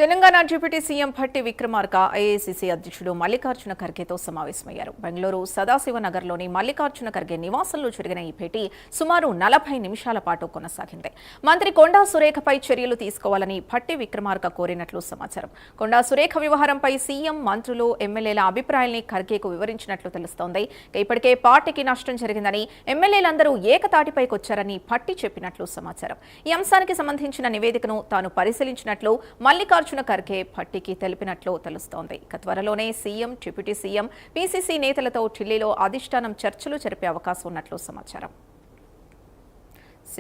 Telangana deputy CM Bhatti Vikramarka AICC అధ్యక్షుడు మల్లికార్జున ఖర్గేతో సమావేశమయ్యారు. బెంగళూరు సదాశివనగర్లోని మల్లికార్జున ఖర్గే నివాసంలో జరిగిన ఈ భేటీ సుమారు 40 నిమిషాల పాటు కొనసాగింది. మంత్రి కొండా సురేఖపై చర్యలు తీసుకోవాలని భట్టి విక్రమార్క కోరినట్లు సమాచారం. కొండా సురేఖ వ్యవహారంపై సీఎం, మంత్రులు, ఎమ్మెల్యేల అభిప్రాయాల్ని ఖర్గేకు వివరించినట్లు తెలుస్తోంది. ఇప్పటికే పార్టీకి నష్టం జరిగిందని, ఎమ్మెల్యేలందరూ ఏకతాటిపైకొచ్చారని భట్టి చెప్పినట్లు సమాచారం. ఈ అంశానికి సంబంధించిన నివేదికను తాను పరిశీలించినట్లు మల్లికార్జున ఖర్గే భట్టికి తెలిపినట్లు తెలుస్తోంది. త్వరలోనే సీఎం, డిప్యూటీ సీఎం, పీసీసీ నేతలతో ఢిల్లీలో అధిష్టానం చర్చలు జరిపే అవకాశం ఉన్నట్లు సమాచారం.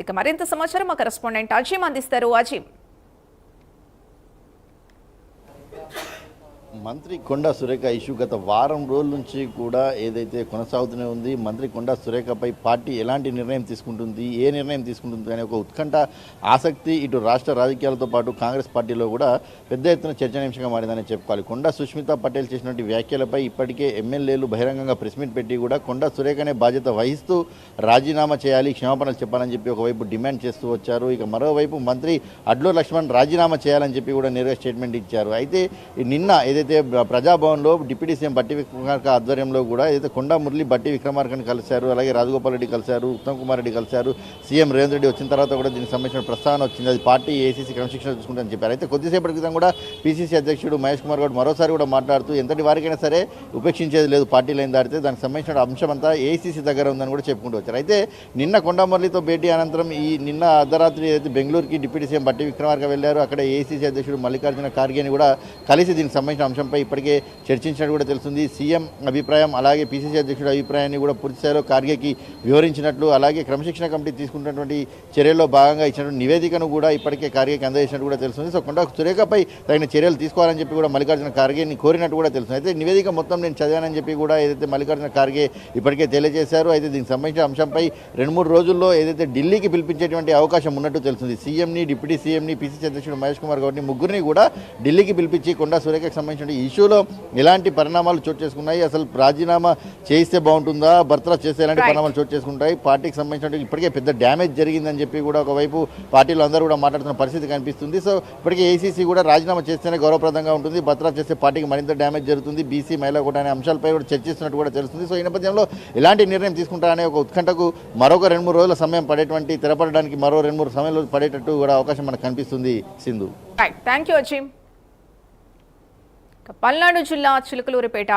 ఇక మరింత సమాచారం మా కరెస్పాండెంట్ అజీమ్ అందిస్తారు. అజీమ్, మంత్రి కొండా సురేఖ ఇష్యూ గత వారం రోజుల నుంచి కూడా ఏదైతే కొనసాగుతూనే ఉంది. మంత్రి కొండా సురేఖపై పార్టీ ఎలాంటి నిర్ణయం తీసుకుంటుంది, ఏ నిర్ణయం తీసుకుంటుంది అనే ఒక ఉత్కంఠ, ఆసక్తి ఇటు రాష్ట్ర రాజకీయాలతో పాటు కాంగ్రెస్ పార్టీలో కూడా పెద్ద ఎత్తున చర్చనీయాంశంగా మారిందని చెప్పుకోవాలి. కొండా సుష్మితా పటేల్ చేసినటువంటి వ్యాఖ్యలపై ఇప్పటికే ఎమ్మెల్యేలు బహిరంగంగా ప్రెస్ మీట్ పెట్టి కూడా కొండా సురేఖనే బాధ్యత వహిస్తూ రాజీనామా చేయాలి, క్షమాపణలు చెప్పాలని చెప్పి ఒకవైపు డిమాండ్ చేస్తూ వచ్చారు. ఇక మరోవైపు మంత్రి అడ్లూరి లక్ష్మణ్ రాజీనామా చేయాలని చెప్పి కూడా నేరుగా స్టేట్మెంట్ ఇచ్చారు. అయితే నిన్న ఏదైతే ప్రజాభవన్లో డిప్యూటీ సీఎం భట్టి విక్రమార్క ఆధ్వర్యంలో కూడా ఏదైతే కొండా మురళి భట్టి విక్రమార్కని కలిశారు, అలాగే రాజగోపాల్ రెడ్డి కలిశారు, ఉత్తమ్ కుమార్ రెడ్డి కలిశారు. సీఎం రేవంత్ రెడ్డి వచ్చిన తర్వాత కూడా దీనికి సంబంధించిన ప్రస్తావన వచ్చింది. అది పార్టీ ఏసీసీ క్రమశిక్షణ చూసుకుంటారని చెప్పారు. అయితే కొద్దిసేపటి క్రితం కూడా పీసీసీ అధ్యక్షుడు మహేష్ కుమార్ గౌడ్ మరోసారి కూడా మాట్లాడుతూ ఎంతటి వారికైనా సరే ఉపేక్షించేది లేదు, పార్టీ లైన్ దాటితే దానికి సంబంధించిన అంశం అంతా ఏసీసీ దగ్గర ఉందని కూడా చెప్పుకుంటూ వచ్చారు. అయితే నిన్న కొండా మురళితో భేటీ అనంతరం నిన్న అర్ధరాత్రి ఏదైతే బెంగళూరుకి డిప్యూటీ సీఎం భట్టి విక్రమార్క వెళ్లారు. అక్కడ ఏసీసీ అధ్యక్షుడు మల్లికార్జున ఖర్గేని కూడా కలిసి దీనికి సంబంధించిన అంశంపై ఇప్పటికే చర్చించినట్టు కూడా తెలుస్తుంది. సీఎం అభిప్రాయం అలాగే పీసీసీ అధ్యక్షుడు అభిప్రాయాన్ని కూడా పూర్తిస్థాయిలో ఖర్గేకి వివరించినట్లు, అలాగే క్రమశిక్షణ కమిటీ తీసుకుంటున్నటువంటి చర్యల్లో భాగంగా ఇచ్చినటువంటి నివేదికను కూడా ఇప్పటికే ఖర్గేకి అందజేసినట్టు కూడా తెలుస్తుంది. సో కొండా సురేఖపై తగిన చర్యలు తీసుకోవాలని చెప్పి కూడా మల్లికార్జున ఖర్గేని కోరినట్టు కూడా తెలుస్తుంది. అయితే నివేదిక మొత్తం నేను చదివానని చెప్పి కూడా ఏదైతే మల్లికార్జున ఖర్గే ఇప్పటికే తెలియజేశారు. అయితే దీనికి సంబంధించిన అంశంపై 2-3 రోజుల్లో ఏదైతే ఢిల్లీకి పిలిపించేటువంటి అవకాశం ఉన్నట్టు తెలుస్తుంది. సీఎంని, డిప్యూటీ సీఎంని, పీసీసీ అధ్యక్షుడు మహేష్ కుమార్ గౌడ్ని ముగ్గురిని కూడా ఢిల్లీకి పిలిపించి కొండా సురేఖకు సంబంధించిన ఇష్యూలో ఎలాంటి పరిణామాలు చోటు చేసుకున్నాయి, అసలు రాజీనామా చేయిస్తే బాగుంటుందా, బర్తరఫ్ చేస్తే ఎలాంటి పరిణామాలు చోటు చేసుకుంటాయి, పార్టీకి సంబంధించిన ఇప్పటికే పెద్ద డ్యామేజ్ జరిగిందని చెప్పి కూడా ఒకవైపు పార్టీలో అందరూ కూడా మాట్లాడుతున్న పరిస్థితి కనిపిస్తుంది. సో ఇప్పటికే ఏసీసీ కూడా రాజీనామా చేస్తేనే గౌరవప్రదంగా ఉంటుంది, బర్తరఫ్ చేస్తే పార్టీకి మరింత డ్యామేజ్ జరుగుతుంది, బీసీ మహిళా కూడా అనే అంశాలపై కూడా చర్చిస్తున్నట్టు కూడా తెలుస్తుంది. సో ఈ నేపథ్యంలో ఎలాంటి నిర్ణయం తీసుకుంటారనే ఒక ఉత్కంఠకు మరొక 2-3 రోజుల సమయం పడేటువంటి, తెరపడడానికి మరో 2-3 సమయంలో పడేటట్టు కూడా అవకాశం మనకు కనిపిస్తుంది. Sindhu, thank you Azeem. పల్నాడు జిల్లా చిలుకలూరిపేట